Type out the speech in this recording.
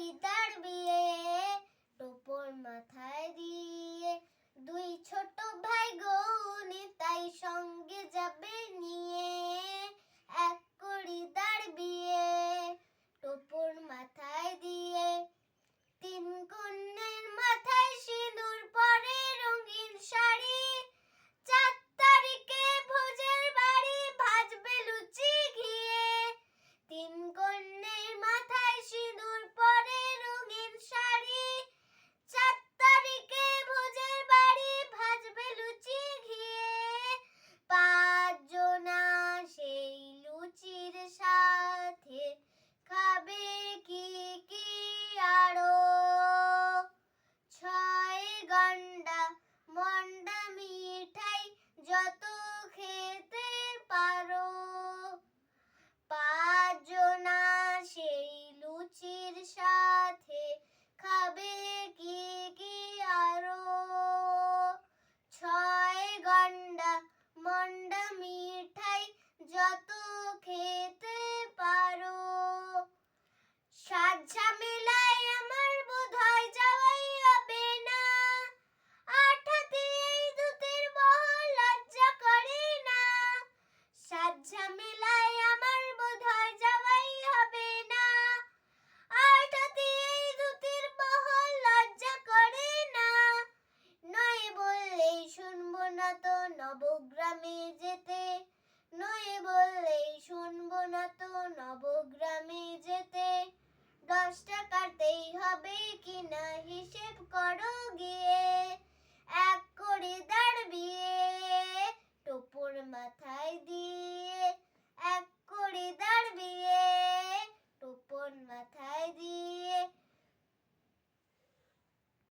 করিদার বিয়ে, টোপর মাথায় দিয়ে, দুই ছোট ভাই গৌনি তাই সঙ্গে যাবে নিয়ে। এক করিদার বিয়ে, টোপর মাথায় দিয়ে, তিন কন্যের মাথায় সিঁদুর পরে রঙিন শাড়ি। 4 তারিখে ভোজের বাড়ি, ভাজবে লুচি ঘিয়ে। তিন কন্যের মাথায় সিঁদুর পরে রঙিন শাড়ি। 4 তারিখে ভোজের বাড়ি, ভাজবে লুচি ঘিয়ে। 5 জনা সেই লুচির সাথে খাবে কি কি আরো। 6 গন্ডা মন্ডা মিঠাই যত খেতে পারো। 5 জনা সেই লুচির সাথে খাবে কি কি আরো। 6 গন্ডা মন্ডা মিঠাই যত খেতে পারো। 7 ঝামেলায় আমার বোধহয় যাওয়াই হবে না। 8 হাতে এই ধুতির বহর লজ্জা করে না। 7 ঝামেলায় আমার বোধহয় যাওয়াই হবে না। 8 হাতে এই ধুতির বহর লজ্জা করে না। নয় বললেই শুনবো না তো নবগ্রামে যেতে। নয় বললেই শুনবো না তো নবগ্রামে যেতে। 10 টাকাতেই হবে কিনা হিসেব করো